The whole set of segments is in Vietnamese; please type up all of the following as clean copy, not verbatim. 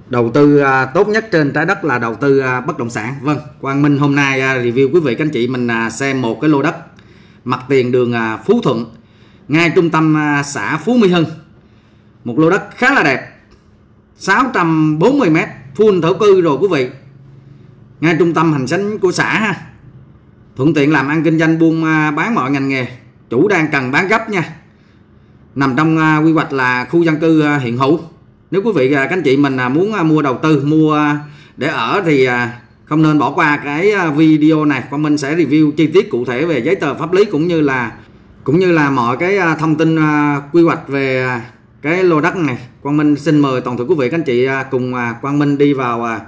Đầu tư tốt nhất trên trái đất là đầu tư bất động sản. Vâng, Quang Minh hôm nay review quý vị các anh chị mình xem một cái lô đất mặt tiền đường Phú Thuận, ngay trung tâm xã Phú Mỹ Hưng. Một lô đất khá là đẹp, 640 m, full thổ cư rồi quý vị. Ngay trung tâm hành chính của xã ha. Thuận tiện làm ăn kinh doanh buôn bán mọi ngành nghề. Chủ đang cần bán gấp nha. Nằm trong quy hoạch là khu dân cư hiện hữu. Nếu quý vị các anh chị mình muốn mua đầu tư, mua để ở thì không nên bỏ qua cái video này. Quang Minh sẽ review chi tiết cụ thể về giấy tờ pháp lý cũng như là mọi cái thông tin quy hoạch về cái lô đất này. Quang Minh xin mời toàn thể quý vị các anh chị cùng Quang Minh đi vào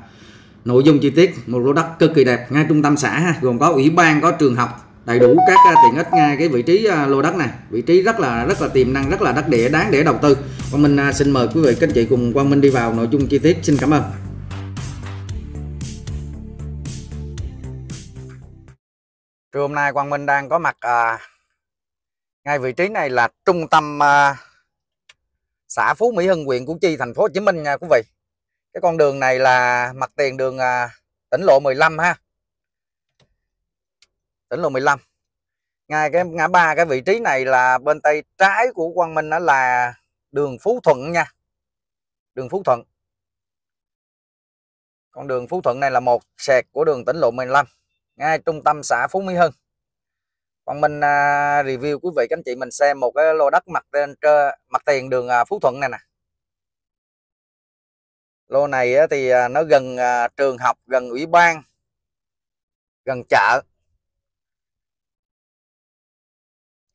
nội dung chi tiết. Một lô đất cực kỳ đẹp ngay trung tâm xã ha, gồm có ủy ban, có trường học, đầy đủ các tiện ích ngay cái vị trí lô đất này. Vị trí rất là tiềm năng, rất là đắc địa, đáng để đầu tư. Quang Minh xin mời quý vị các anh chị cùng Quang Minh đi vào nội dung chi tiết. Xin cảm ơn. Trưa hôm nay Quang Minh đang có mặt ngay vị trí này là trung tâm xã Phú Mỹ Hưng, huyện Củ Chi, thành phố Hồ Chí Minh nha quý vị. Cái con đường này là mặt tiền đường tỉnh lộ 15 ha. Tỉnh lộ 15. Ngay cái ngã ba cái vị trí này là bên tay trái của Quang Minh đó là đường Phú Thuận nha. Đường Phú Thuận. Con đường Phú Thuận này là một sẹt của đường tỉnh lộ 15, ngay trung tâm xã Phú Mỹ Hưng. Quang Minh review quý vị các anh chị mình xem một cái lô đất mặt tiền đường Phú Thuận này nè. Lô này thì nó gần trường học, gần ủy ban, gần chợ.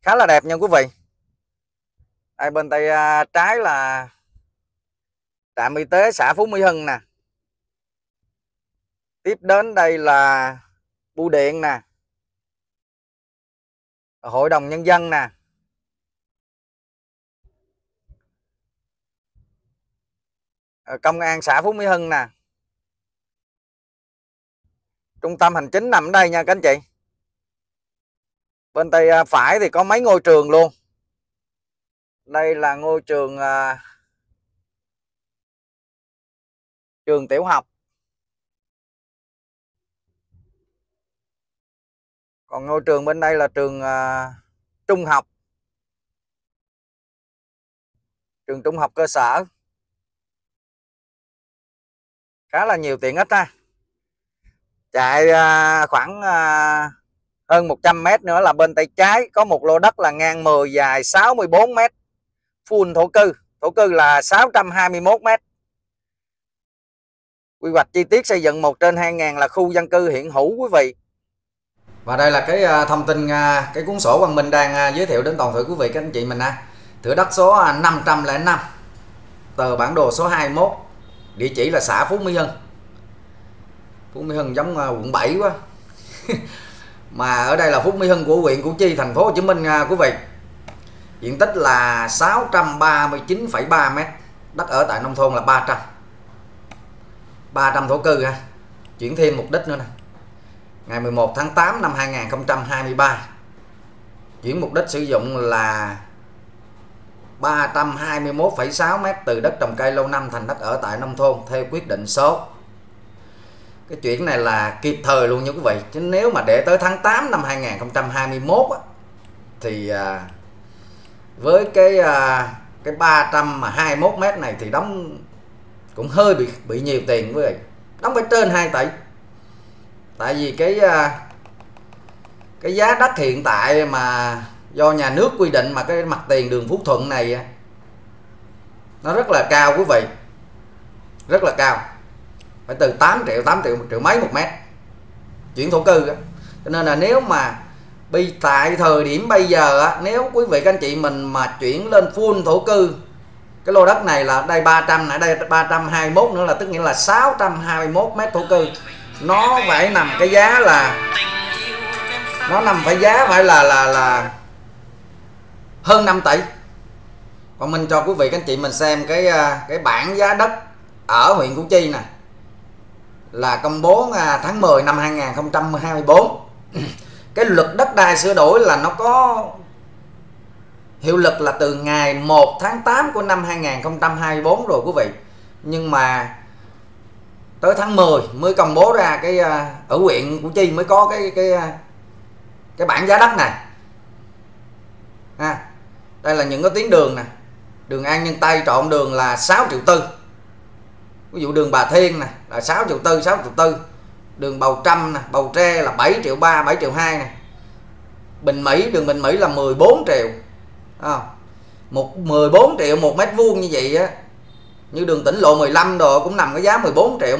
Khá là đẹp nha quý vị. Đây bên tay trái là trạm y tế xã Phú Mỹ Hưng nè. Tiếp đến đây là bưu điện nè, hội đồng nhân dân nè, công an xã Phú Mỹ Hưng nè. Trung tâm hành chính nằm ở đây nha các anh chị. Bên tay phải thì có mấy ngôi trường luôn. Đây là ngôi trường trường tiểu học. Còn ngôi trường bên đây là trường trung học. Trường trung học cơ sở. Khá là nhiều tiện ích ha. Chạy khoảng hơn 100 m nữa là bên tay trái có một lô đất là ngang 10, dài 64 m, full thổ cư. Thổ cư là 621 m. Quy hoạch chi tiết xây dựng 1/2000 là khu dân cư hiện hữu quý vị. Và đây là cái thông tin, cái cuốn sổ Quang Minh đang giới thiệu đến toàn thể quý vị các anh chị mình ha. Thửa đất số 505, tờ bản đồ số 21, địa chỉ là xã Phú Mỹ Hưng. Phú Mỹ Hưng giống quận 7 quá. Mà ở đây là Phú Mỹ Hưng của huyện Củ Chi, thành phố Hồ Chí Minh nha quý vị. Diện tích là 639,3 m. Đất ở tại nông thôn là 300 thổ cư ha. Chuyển thêm mục đích nữa nè. Ngày 11 tháng 8 năm 2023. Chuyển mục đích sử dụng là 321,6 m từ đất trồng cây lâu năm thành đất ở tại nông thôn theo quyết định số. Cái chuyện này là kịp thời luôn nha quý vị. Chứ nếu mà để tới tháng 8 năm 2021 á, thì với cái 321 m này thì đóng cũng hơi bị nhiều tiền quý vị. Đóng phải trên 2 tỷ. Tại vì cái giá đất hiện tại mà do nhà nước quy định mà cái mặt tiền đường Phú Thuận này nó rất là cao quý vị. Rất là cao. Phải từ 8 triệu mấy một mét chuyển thổ cư đó. Cho nên là nếu mà tại thời điểm bây giờ nếu quý vị các anh chị mình mà chuyển lên full thổ cư, cái lô đất này là đây 300, ở đây 321 nữa là tức nghĩa là 621 m thổ cư. Nó phải nằm cái giá là phải là hơn 5 tỷ. Còn mình cho quý vị các anh chị mình xem cái bảng giá đất ở huyện Củ Chi nè, là công bố tháng 10 năm 2024. Cái luật đất đai sửa đổi là nó có hiệu lực là từ ngày 1 tháng 8 của năm 2024 rồi quý vị. Nhưng mà tới tháng 10 mới công bố ra cái ở huyện Củ Chi mới có cái bảng giá đất này. Đây là những cái tuyến đường nè. Đường An Nhân Tây trọn đường là 6,4 triệu. Ví dụ đường Bà Thiên nè là 6,4 triệu. Đường Bầu Trâm nè, Bầu Tre là 7,3 triệu, 7,2 triệu nè. Bình Mỹ, đường Bình Mỹ là 14 triệu. 14 triệu một mét vuông như vậy á. Như đường tỉnh lộ 15 đồ cũng nằm cái giá 14 triệu,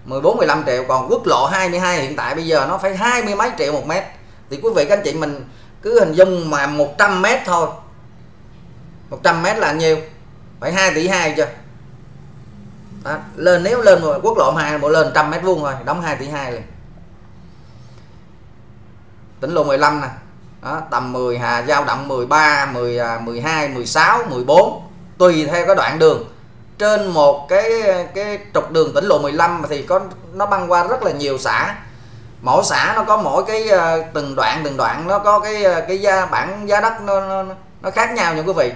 15 triệu. Còn quốc lộ 22 hiện tại bây giờ nó phải 20 mấy triệu một mét. Thì quý vị các anh chị mình cứ hình dung mà 100 mét thôi. 100 mét là nhiêu? Phải 2,2 tỷ chưa? Đó, nếu lên quốc lộ 2 bộ lên 100 mét vuông thôi, đóng 2,2 tỷ liền. Tỉnh lộ 15 nè. Đó, tầm 10 dao động 13, 12, 16, 14 tùy theo cái đoạn đường. Trên một cái trục đường tỉnh lộ 15 thì nó băng qua rất là nhiều xã. Mỗi xã nó có mỗi cái từng đoạn nó có cái bảng giá đất nó khác nhau nha quý vị.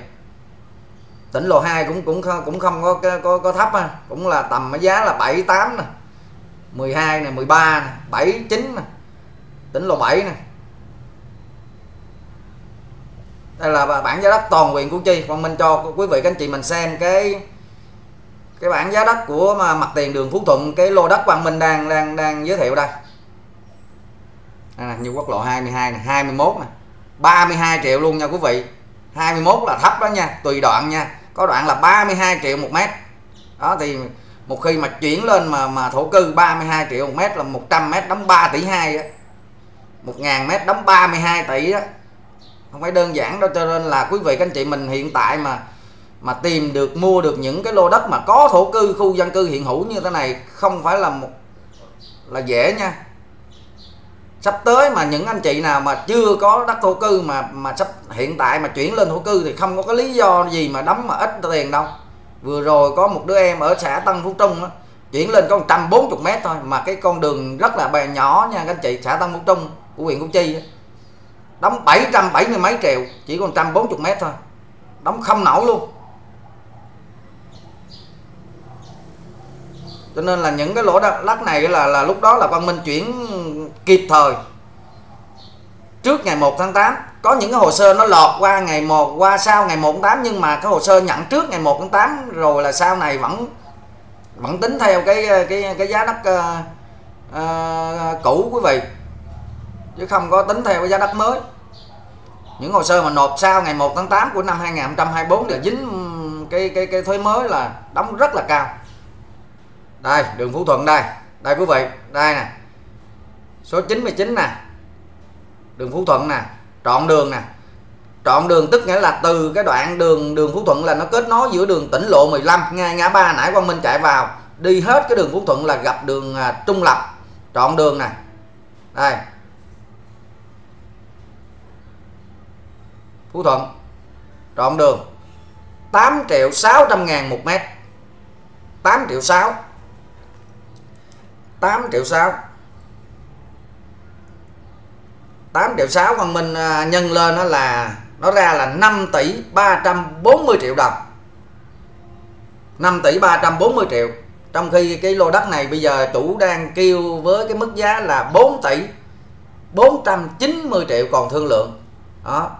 Tỉnh lộ 2 cũng không có thấp ha, cũng là tầm cái giá là 7, 8 nè, 12 nè, 13 nè, 7, 9 nè. Tỉnh lộ 7 nè. Đây là bảng giá đất toàn huyện Củ Chi. Còn mình cho quý vị các anh chị mình xem cái bảng giá đất của mặt tiền đường Phú Thuận, cái lô đất Quang Minh đang giới thiệu đây. Đây nè, như quốc lộ 22 nè, 21 nè, 32 triệu luôn nha quý vị. 21 là thấp đó nha, tùy đoạn nha. Có đoạn là 32 triệu một mét. Đó thì một khi mà chuyển lên mà thổ cư 32 triệu một mét là 100 mét đóng 3,2 tỷ á. 1.000 mét đóng 32 tỷ á. Không phải đơn giản đâu, cho nên là quý vị các anh chị mình hiện tại mà tìm được mua được những cái lô đất mà có thổ cư, khu dân cư hiện hữu như thế này không phải là dễ nha. Sắp tới mà những anh chị nào mà chưa có đất thổ cư mà hiện tại mà chuyển lên thổ cư thì không có cái lý do gì mà đóng mà ít tiền đâu. Vừa rồi có một đứa em ở xã Tân Phú Trung đó, chuyển lên có 140 mét thôi mà cái con đường rất là bè nhỏ nha các anh chị, xã Tân Phú Trung của huyện Củ Chi đó. Đóng 770 mấy triệu, chỉ còn 140 mét thôi, đóng không nổi luôn. Cho nên là những cái lỗ đất này là lúc đó là Quang Minh chuyển kịp thời trước ngày 1 tháng 8. Có những cái hồ sơ nó lọt qua ngày 1, qua sau ngày 1 tháng 8, nhưng mà cái hồ sơ nhận trước ngày 1 tháng 8 rồi là sau này vẫn tính theo cái giá đất cũ quý vị, chứ không có tính theo cái giá đất mới. Những hồ sơ mà nộp sau ngày 1 tháng 8 của năm 2024 là dính cái thuế mới là đóng rất là cao. Đây, đường Phú Thuận đây. Đây quý vị, đây nè. Số 99 nè. Đường Phú Thuận nè, trọn đường nè. Trọn đường tức nghĩa là từ cái đoạn đường Phú Thuận là nó kết nối giữa đường tỉnh lộ 15 ngay ngã ba nãy Quang Minh chạy vào, đi hết cái đường Phú Thuận là gặp đường Trung Lập. Trọn đường nè. Đây. Phú Thuận. Trọn đường 8.600.000 một mét. 8,6 triệu. 8,6 triệu còn mình nhân lên nó ra là 5,340 tỷ đồng. 5,340 tỷ. Trong khi cái lô đất này bây giờ chủ đang kêu với cái mức giá là 4,490 tỷ còn thương lượng. Đó.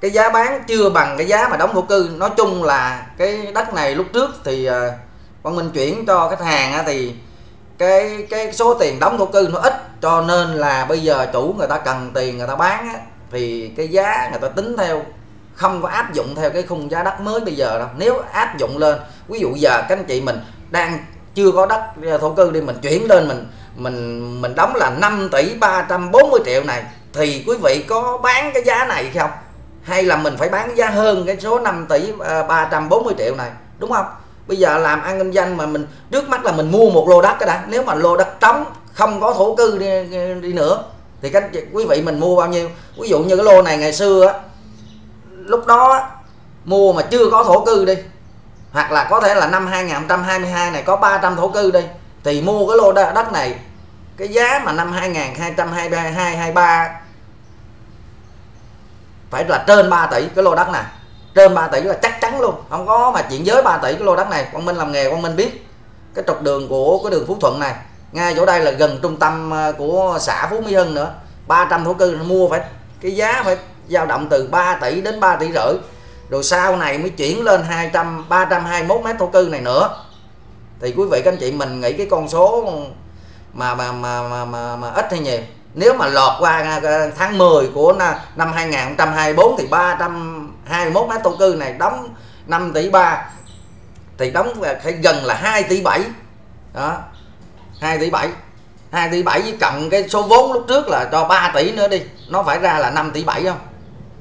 Cái giá bán chưa bằng cái giá mà đóng thổ cư. Nói chung là cái đất này lúc trước thì Quang Minh chuyển cho khách hàng thì cái số tiền đóng thổ cư nó ít, cho nên là bây giờ chủ người ta cần tiền người ta bán thì cái giá người ta tính theo, không có áp dụng theo cái khung giá đất mới bây giờ đâu. Nếu áp dụng lên, ví dụ giờ các anh chị mình đang chưa có đất thổ cư đi, mình chuyển lên mình đóng là 5,340 tỷ này thì quý vị có bán cái giá này không, hay là mình phải bán giá hơn cái số 5,340 tỷ này, đúng không? Bây giờ làm ăn kinh doanh mà mình trước mắt là mình mua một lô đất cái đã. Nếu mà lô đất trống không có thổ cư đi nữa thì các quý vị mình mua bao nhiêu? Ví dụ như cái lô này ngày xưa á, lúc đó mua mà chưa có thổ cư đi, hoặc là có thể là năm 2022 này có 300 thổ cư đi, thì mua cái lô đất này cái giá mà năm 2222 23 phải là trên 3 tỷ cái lô đất này. Trên 3 tỷ là chắc chắn luôn, không có mà chuyện giới 3 tỷ cái lô đất này. Quang Minh làm nghề Quang Minh biết cái trục đường của cái đường Phú Thuận này, ngay chỗ đây là gần trung tâm của xã Phú Mỹ Hưng nữa. 300 thổ cư mua phải cái giá phải dao động từ 3 tỷ đến 3 tỷ rưỡi, rồi sau này mới chuyển lên 321 mét thổ cư này nữa. Thì quý vị các anh chị mình nghĩ cái con số mà ít hay nhiều. Nếu mà lọt qua tháng 10 của năm 2024 thì 321 mét thổ cư này đóng 5 tỷ 3 thì đóng phải gần là 2 tỷ 7 đó, 2 tỷ 7 với cộng cái số vốn lúc trước là cho 3 tỷ nữa đi, nó phải ra là 5 tỷ 7 không,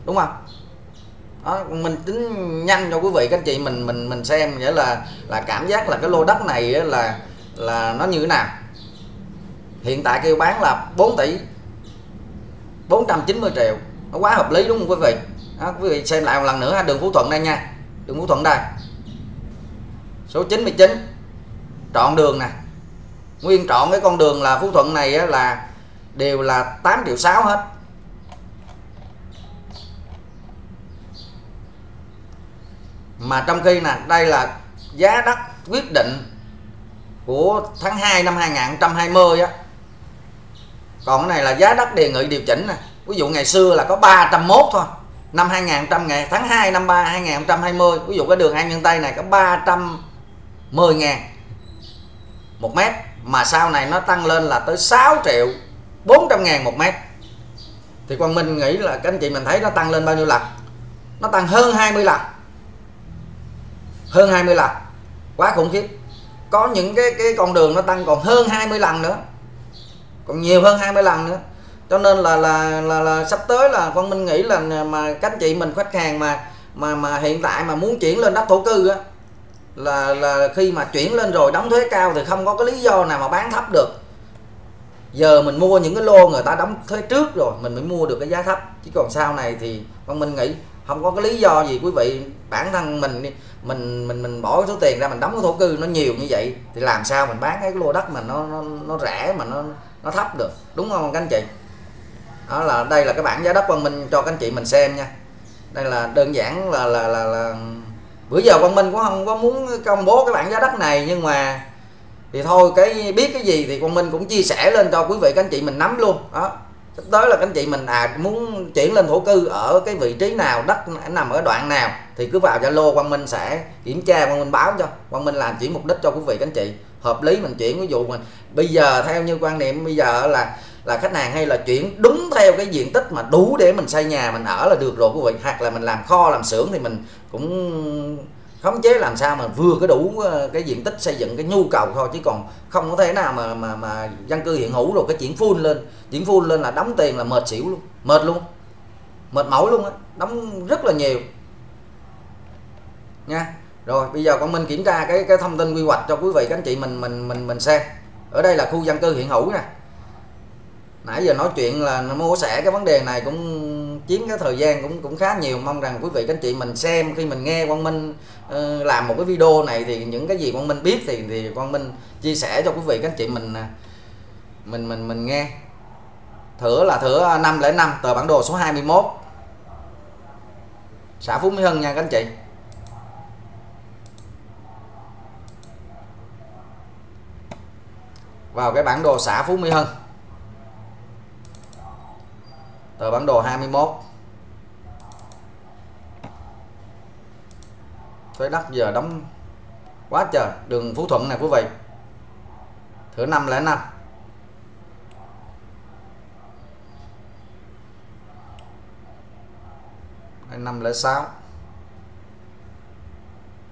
đúng không? Đó, mình tính nhanh cho quý vị các anh chị mình xem, nghĩa là cảm giác là cái lô đất này là nó như thế nào. Hiện tại kêu bán là 4 tỷ 490 triệu, nó quá hợp lý đúng không quý vị? Đó, quý vị xem lại một lần nữa, đường Phú Thuận đây nha, đường Phú Thuận đây, số 99 trọn đường nè, nguyên trọn cái con đường là Phú Thuận này là đều là 8 triệu 6 hết. Mà trong khi nè, đây là giá đất quyết định của tháng 2 năm 2020 á. Còn cái này là giá đất đề nghị điều chỉnh nè. Ví dụ ngày xưa là có 301 thôi. Năm 2000 ngày tháng 2 năm 2020, ví dụ cái đường An Nhân Tây này có 310.000 một mét, mà sau này nó tăng lên là tới 6 triệu 400.000 một mét. Thì Quang Minh nghĩ là các anh chị mình thấy nó tăng lên bao nhiêu lần? Nó tăng hơn 20 lần. Hơn 20 lần. Quá khủng khiếp. Có những cái con đường nó tăng còn hơn 20 lần nữa. Còn nhiều hơn 20 lần nữa. Cho nên là sắp tới là Quang Minh nghĩ là mà các anh chị mình khách hàng mà hiện tại mà muốn chuyển lên đất thổ cư á, là khi mà chuyển lên rồi đóng thuế cao thì không có cái lý do nào mà bán thấp được. Giờ mình mua những cái lô người ta đóng thuế trước rồi mình mới mua được cái giá thấp, chứ còn sau này thì Quang Minh nghĩ không có cái lý do gì quý vị. Bản thân mình bỏ số tiền ra mình đóng cái thổ cư nó nhiều như vậy thì làm sao mình bán cái lô đất mà nó rẻ mà nó thấp được, đúng không các anh chị? Đó là đây là cái bảng giá đất Quang Minh cho các anh chị mình xem nha. Đây là đơn giản là bữa giờ Quang Minh cũng không có muốn công bố cái bảng giá đất này, nhưng mà thì thôi, cái biết cái gì thì Quang Minh cũng chia sẻ lên cho quý vị các anh chị mình nắm luôn. Đó, sắp tới là các anh chị mình muốn chuyển lên thổ cư ở cái vị trí nào, đất nằm ở đoạn nào thì cứ vào Zalo, Quang Minh sẽ kiểm tra, Quang Minh báo cho. Quang Minh làm chuyển mục đích cho quý vị các anh chị hợp lý mình chuyển. Ví dụ mình bây giờ theo như quan niệm bây giờ là khách hàng hay là chuyển đúng theo cái diện tích mà đủ để mình xây nhà mình ở là được rồi quý vị. Hoặc là mình làm kho làm xưởng thì mình cũng khống chế làm sao mà vừa có đủ cái diện tích xây dựng cái nhu cầu thôi, chứ còn không có thể nào mà dân cư hiện hữu rồi cái chuyển full lên là đóng tiền là mệt xỉu luôn, mệt mỏi luôn á, đóng rất là nhiều nha. Rồi bây giờ Quang Minh kiểm tra cái thông tin quy hoạch cho quý vị các anh chị mình xem. Ở đây là khu dân cư hiện hữu nè. Nãy giờ nói chuyện là mô sẻ cái vấn đề này cũng chiếm cái thời gian cũng khá nhiều. Mong rằng quý vị các anh chị mình xem, khi mình nghe Quang Minh làm một cái video này thì những cái gì Quang Minh biết thì Quang Minh chia sẻ cho quý vị các anh chị mình nghe. Thửa là thửa 505, tờ bản đồ số 21, xã Phú Mỹ Hưng nha các anh chị. Vào cái bản đồ xã Phú Mỹ Hưng, tờ bản đồ 21. Thuế đất giờ đóng quá trời. Đường Phú Thuận này quý vị, thửa 505. Đây 506,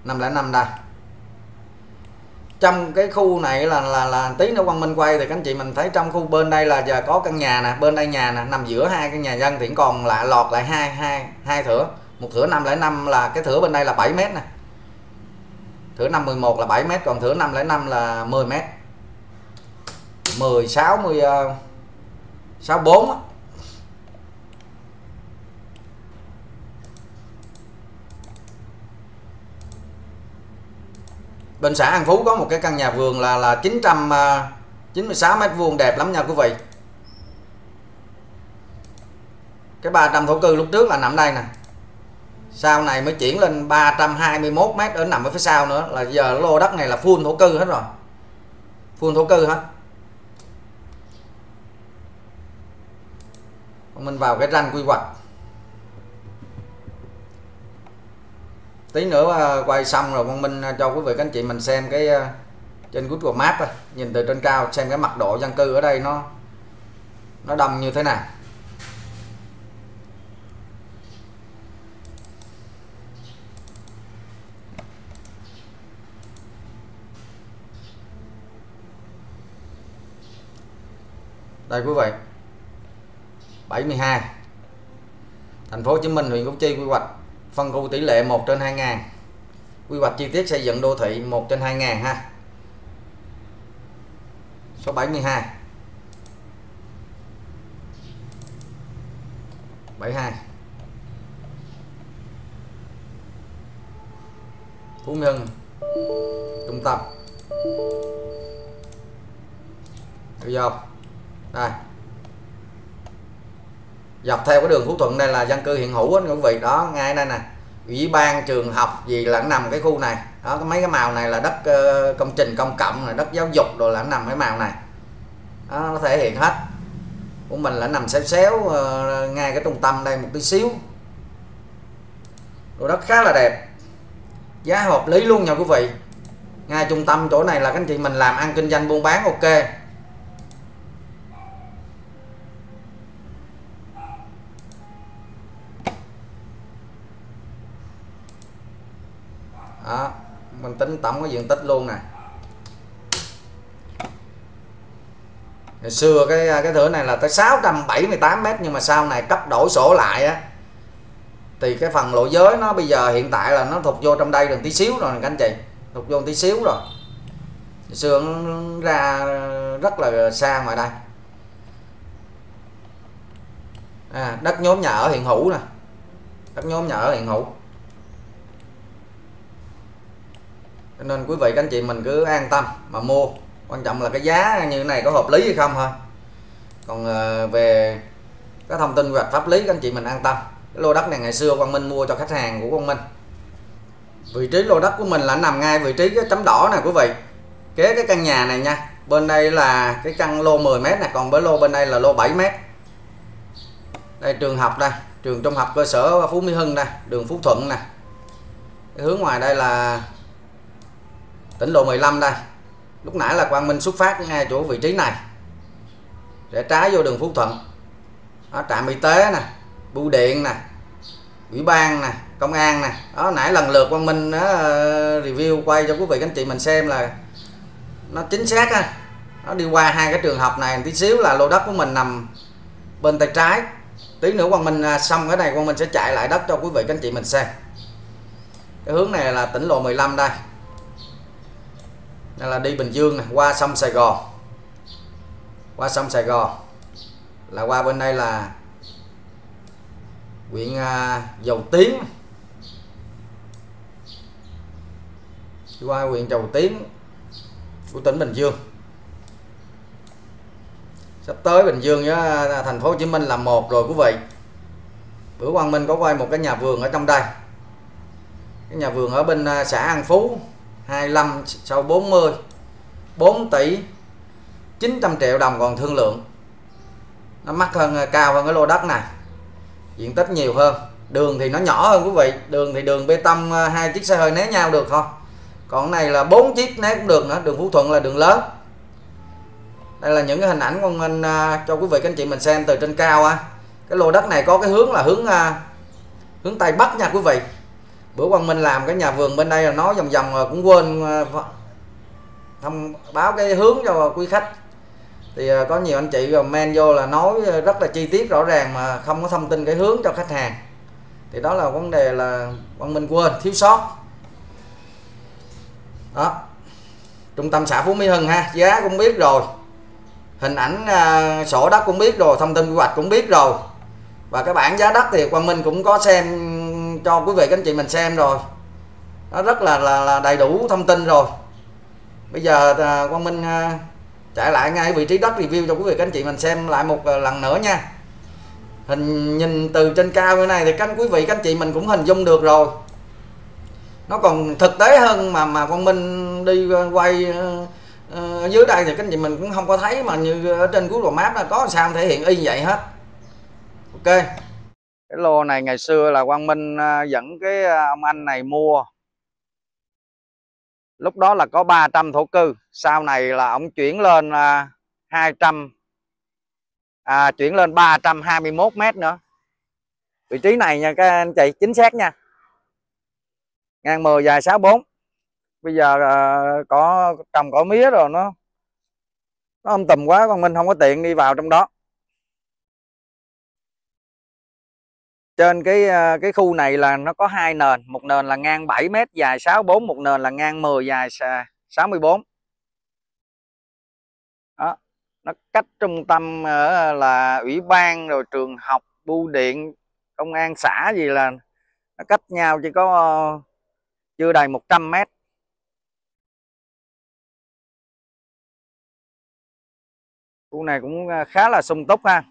505 đây. Trong cái khu này là tí nữa Quang Minh quay thì các anh chị mình thấy trong khu bên đây là giờ có căn nhà nè, bên đây nhà nè, nằm giữa hai cái nhà dân thì còn lại lọt lại hai thửa. Một thửa 505 là cái thửa bên đây là 7 m nè. Thửa 511 là 7 m, còn thửa 505 là 10 m. 64 á. Bên xã An Phú có một cái căn nhà vườn là 996 m2 đẹp lắm nha quý vị. Cái 300 thổ cư lúc trước là nằm đây nè. Sau này mới chuyển lên 321 m ở nằm ở phía sau nữa, là giờ lô đất này là full thổ cư hết rồi. full thổ cư hết. Mình vào cái ranh quy hoạch, tí nữa quay xong rồi Quang Minh cho quý vị các anh chị mình xem cái trên Google Maps thôi, nhìn từ trên cao xem cái mật độ dân cư ở đây nó đông như thế nào. Đây quý vị, 72, thành phố Hồ Chí Minh, huyện Củ Chi, quy hoạch phân khu tỷ lệ 1/2000, quy hoạch chi tiết xây dựng đô thị 1/2000 ha. Số 72, 72, Phú Mỹ Hưng, trung tâm. Được vô đây, dọc theo cái đường Phú Thuận đây là dân cư hiện hữu quý vị đó, ngay đây nè, ủy ban, trường học gì là nằm cái khu này đó. Mấy cái màu này là đất công trình công cộng, là đất giáo dục rồi là nằm cái màu này đó, nó thể hiện hết. Của mình là nằm xéo xéo ngay cái trung tâm đây một tí xíu, đồ đất khá là đẹp, giá hợp lý luôn nha quý vị. Ngay trung tâm chỗ này là các anh chị mình làm ăn kinh doanh buôn bán ok. Đó, mình tính tổng cái diện tích luôn nè. Ngày xưa cái thửa này là tới 678 m, nhưng mà sau này cấp đổi sổ lại á thì cái phần lộ giới nó bây giờ hiện tại là nó thụt vô trong đây được tí xíu rồi các anh chị, thụt vô tí xíu rồi. Ngày xưa nó ra rất là xa ngoài đây. Đất nhóm nhà ở hiện hữu nè, đất nhóm nhà ở hiện hữu. Cho nên quý vị các anh chị mình cứ an tâm mà mua, quan trọng là cái giá như thế này có hợp lý hay không thôi. Còn về cái thông tin quy hoạch pháp lý các anh chị mình an tâm. Cái lô đất này ngày xưa Quang Minh mua cho khách hàng của Quang Minh. Vị trí lô đất của mình là nằm ngay vị trí cái chấm đỏ này quý vị, kế cái căn nhà này nha. Bên đây là cái căn lô 10 m này, còn với lô bên đây là lô 7 m. Đây trường học đây, trường trung học cơ sở Phú Mỹ Hưng đây, đường Phú Thuận nè. Cái hướng ngoài đây là tỉnh lộ 15 đây. Lúc nãy là Quang Minh xuất phát ngay chỗ vị trí này, rẽ trái vô đường Phú Thuận đó, trạm y tế nè, bưu điện nè, ủy ban nè, công an nè đó. Nãy lần lượt Quang Minh review quay cho quý vị các anh chị mình xem là nó chính xác ha. Nó đi qua hai cái trường học này tí xíu là lô đất của mình nằm bên tay trái. Tí nữa Quang Minh xong cái này Quang Minh sẽ chạy lại đất cho quý vị các anh chị mình xem. Cái hướng này là tỉnh lộ 15 đây. Đây là đi Bình Dương này, qua sông Sài Gòn. Qua sông Sài Gòn là qua bên đây là huyện Dầu Tiếng. Qua huyện Dầu Tiếng của tỉnh Bình Dương. Sắp tới Bình Dương với thành phố Hồ Chí Minh là một rồi quý vị. Bữa Quang Minh có quay một cái nhà vườn ở trong đây. Cái nhà vườn ở bên xã An Phú 25 sau 40, 4 tỷ 900 triệu đồng còn thương lượng. Nó mắc hơn, cao hơn cái lô đất này, diện tích nhiều hơn. Đường thì nó nhỏ hơn quý vị, đường thì đường bê tông 2 chiếc xe hơi né nhau được thôi, còn cái này là 4 chiếc né cũng được nữa. Đường Phú Thuận là đường lớn. Đây là những cái hình ảnh Quang Minh cho quý vị các anh chị mình xem từ trên cao á. Cái lô đất này có cái hướng là hướng Tây Bắc nha quý vị. Bữa Quang Minh làm cái nhà vườn bên đây là nói vòng vòng rồi cũng quên thông báo cái hướng cho quý khách. Thì có nhiều anh chị comment vô là nói rất là chi tiết rõ ràng mà không có thông tin cái hướng cho khách hàng. Thì đó là vấn đề là Quang Minh quên, thiếu sót. Đó. Trung tâm xã Phú Mỹ Hưng ha, giá cũng biết rồi. Hình ảnh sổ đất cũng biết rồi, thông tin quy hoạch cũng biết rồi. Và cái bảng giá đất thì Quang Minh cũng có xem cho quý vị các anh chị mình xem rồi. Nó rất là đầy đủ thông tin rồi. Bây giờ Quang Minh chạy lại ngay vị trí đất review cho quý vị các anh chị mình xem lại một lần nữa nha. Hình nhìn từ trên cao như này thì các quý vị các anh chị mình cũng hình dung được rồi. Nó còn thực tế hơn mà Quang Minh đi quay Ở dưới đây thì các anh chị mình cũng không có thấy, mà như ở trên Google Maps là có sao thể hiện y như vậy hết. Ok. Cái lô này ngày xưa là Quang Minh dẫn cái ông anh này mua. Lúc đó là có 300 thổ cư, sau này là ông chuyển lên 200, chuyển lên 321 mét nữa. Vị trí này nha các anh chị, chính xác nha. Ngang 10 dài 64. Bây giờ có trồng cỏ mía rồi nó tùm quá, Quang Minh không có tiện đi vào trong đó. Trên cái khu này là nó có hai nền, một nền là ngang 7 mét dài 64, một nền là ngang 10 dài 64. Đó, nó cách trung tâm là ủy ban rồi trường học, bưu điện, công an xã gì là nó cách nhau chỉ có chưa đầy 100 mét. Khu này cũng khá là sung túc ha.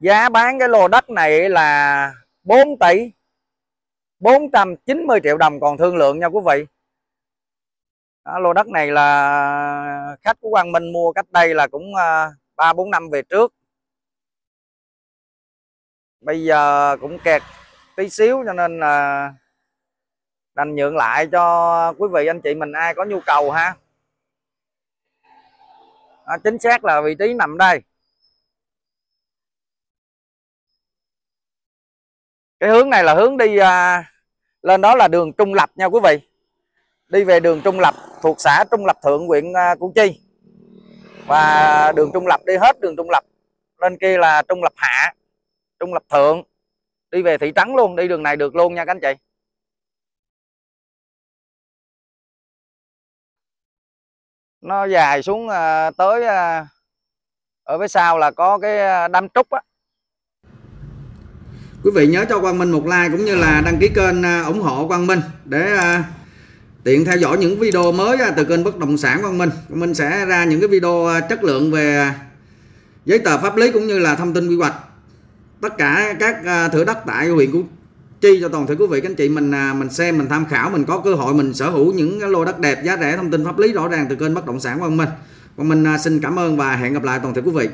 Giá bán cái lô đất này là 4 tỷ 490 triệu đồng còn thương lượng nha quý vị. Đó, lô đất này là khách của Quang Minh mua cách đây là cũng 3-4 năm về trước. Bây giờ cũng kẹt tí xíu cho nên là đành nhượng lại cho quý vị anh chị mình ai có nhu cầu ha. Chính xác là vị trí nằm đây. Cái hướng này là hướng đi lên đó là đường Trung Lập nha quý vị. Đi về đường Trung Lập thuộc xã Trung Lập Thượng, huyện Củ Chi. Và đường Trung Lập đi hết đường Trung Lập lên kia là Trung Lập Hạ, Trung Lập Thượng, đi về thị trấn luôn, đi đường này được luôn nha các anh chị. Nó dài xuống tới ở phía sau là có cái đám trúc á. Quý vị nhớ cho Quang Minh một like cũng như là đăng ký kênh ủng hộ Quang Minh để tiện theo dõi những video mới từ kênh bất động sản Quang Minh. Quang Minh sẽ ra những cái video chất lượng về giấy tờ pháp lý cũng như là thông tin quy hoạch tất cả các thửa đất tại huyện Củ Chi cho toàn thể quý vị các anh chị mình xem, mình tham khảo, mình có cơ hội mình sở hữu những cái lô đất đẹp, giá rẻ, thông tin pháp lý rõ ràng từ kênh bất động sản Quang Minh. Quang Minh xin cảm ơn và hẹn gặp lại toàn thể quý vị.